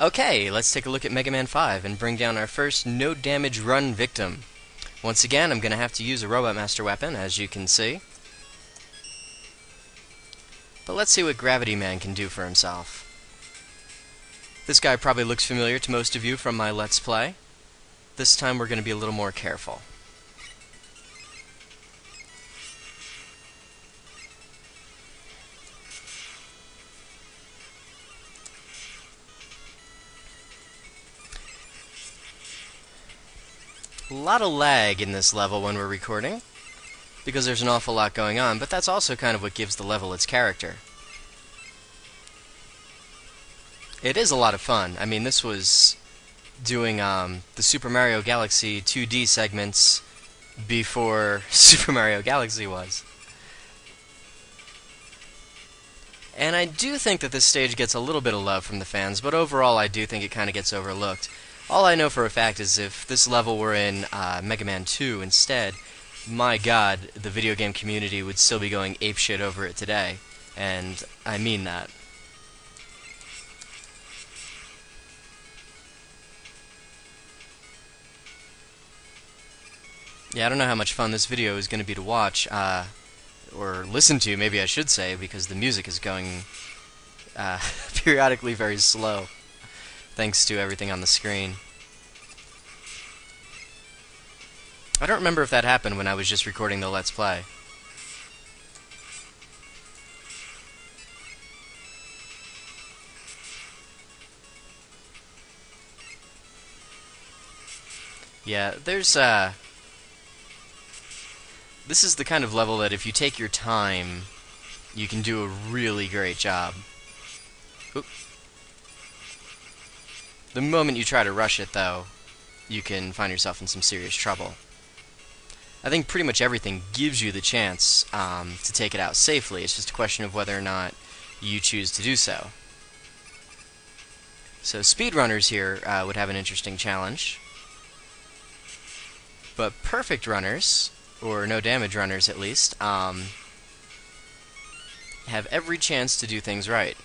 Okay, let's take a look at Mega Man 5 and bring down our first no damage run victim. Once again, I'm going to have to use a Robot Master weapon, as you can see. But let's see what Gravity Man can do for himself. This guy probably looks familiar to most of you from my Let's Play. This time we're going to be a little more careful. A lot of lag in this level when we're recording, because there's an awful lot going on, but that's also kind of what gives the level its character. It is a lot of fun. I mean, this was doing the Super Mario Galaxy 2D segments before Super Mario Galaxy was. And I do think that this stage gets a little bit of love from the fans, but overall I do think it kind of gets overlooked. All I know for a fact is if this level were in Mega Man 2 instead, my god, the video game community would still be going apeshit over it today. And I mean that. Yeah, I don't know how much fun this video is going to be to watch, or listen to, maybe I should say, because the music is going periodically very slow, thanks to everything on the screen. I don't remember if that happened when I was just recording the Let's Play. Yeah, there's this is the kind of level that if you take your time, you can do a really great job. Oop. The moment you try to rush it, though, you can find yourself in some serious trouble. I think pretty much everything gives you the chance to take it out safely. It's just a question of whether or not you choose to do so. So speedrunners here would have an interesting challenge. But perfect runners, or no damage runners at least, have every chance to do things right.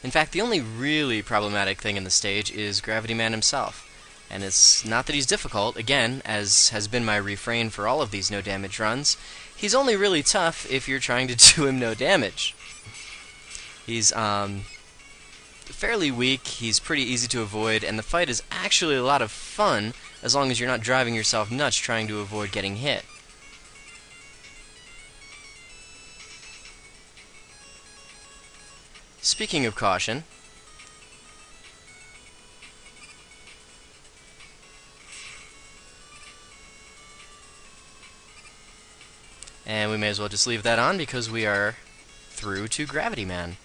In fact, the only really problematic thing in the stage is Gravity Man himself. And it's not that he's difficult, again, as has been my refrain for all of these no damage runs. He's only really tough if you're trying to do him no damage. He's fairly weak, he's pretty easy to avoid, and the fight is actually a lot of fun as long as you're not driving yourself nuts trying to avoid getting hit. Speaking of caution, and we may as well just leave that on because we are through to Gravity Man.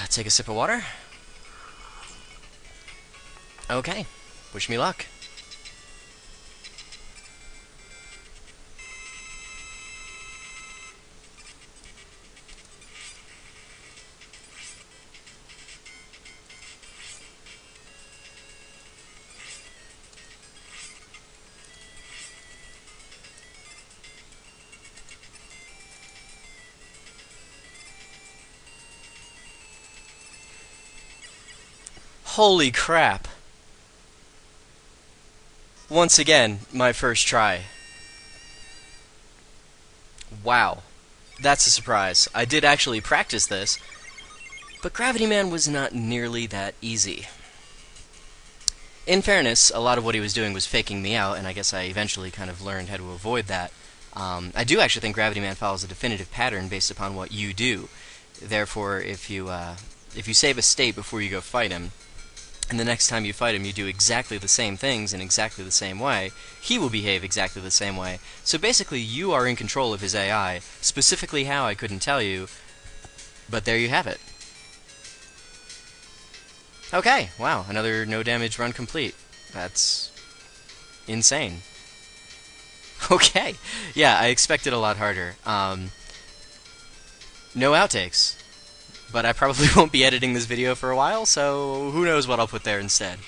Take a sip of water. Okay, wish me luck. Holy crap. Once again, my first try. Wow. That's a surprise. I did actually practice this, but Gravity Man was not nearly that easy. In fairness, a lot of what he was doing was faking me out, and I guess I eventually kind of learned how to avoid that. I do actually think Gravity Man follows a definitive pattern based upon what you do. Therefore, if you save a state before you go fight him, and the next time you fight him you do exactly the same things in exactly the same way, he will behave exactly the same way. So basically you are in control of his AI. Specifically how, I couldn't tell you, but there you have it. Okay, wow, another no damage run complete. That's insane. Okay, yeah, I expected a lot harder. No outtakes. But I probably won't be editing this video for a while, so who knows what I'll put there instead.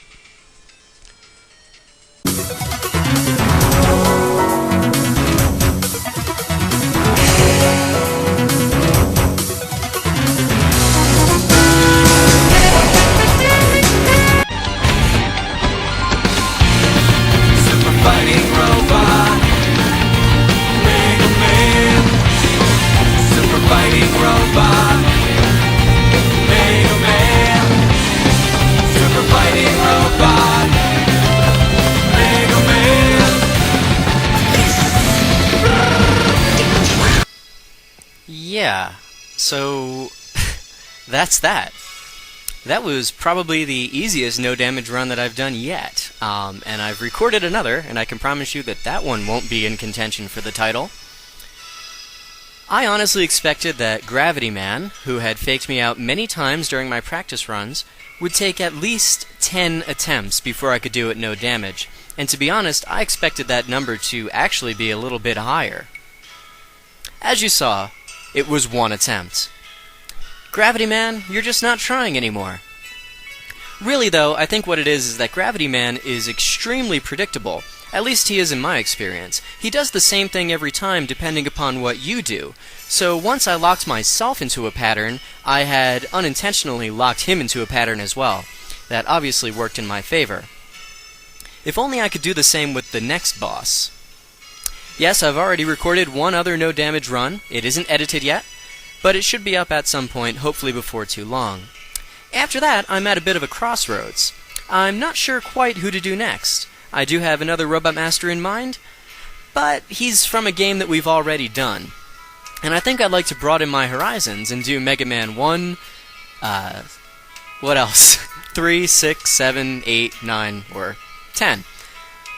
Yeah, so that's that. That was probably the easiest no damage run that I've done yet. And I've recorded another, and I can promise you that that one won't be in contention for the title. I honestly expected that Gravity Man, who had faked me out many times during my practice runs, would take at least 10 attempts before I could do it no damage. And to be honest, I expected that number to actually be a little bit higher. As you saw, it was 1 attempt. Gravity Man, you're just not trying anymore. Really though, I think what it is that Gravity Man is extremely predictable. At least he is in my experience. He does the same thing every time depending upon what you do. So once I locked myself into a pattern, I had unintentionally locked him into a pattern as well. That obviously worked in my favor. If only I could do the same with the next boss. Yes, I've already recorded one other no damage run. It isn't edited yet, but it should be up at some point, hopefully before too long. After that, I'm at a bit of a crossroads. I'm not sure quite who to do next. I do have another Robot Master in mind, but he's from a game that we've already done. And I think I'd like to broaden my horizons and do Mega Man 1, what else? 3, 6, 7, 8, 9, or 10.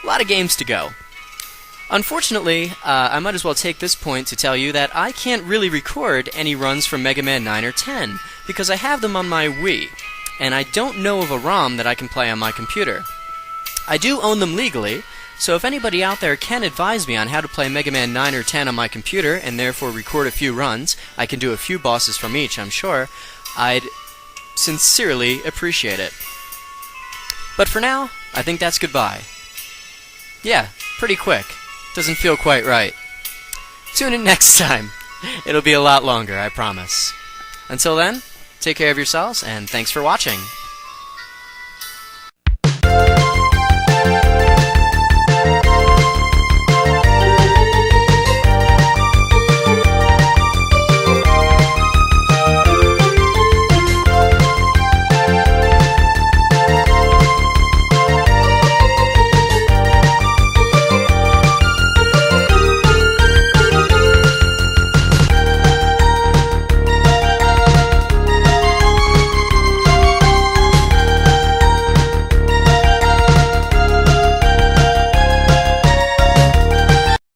A lot of games to go. Unfortunately, I might as well take this point to tell you that I can't really record any runs from Mega Man 9 or 10, because I have them on my Wii, and I don't know of a ROM that I can play on my computer. I do own them legally, so if anybody out there can advise me on how to play Mega Man 9 or 10 on my computer, and therefore record a few runs, I can do a few bosses from each, I'm sure, I'd sincerely appreciate it. But for now, I think that's goodbye. Yeah, pretty quick. Doesn't feel quite right. Tune in next time. It'll be a lot longer, I promise. Until then, take care of yourselves, and thanks for watching.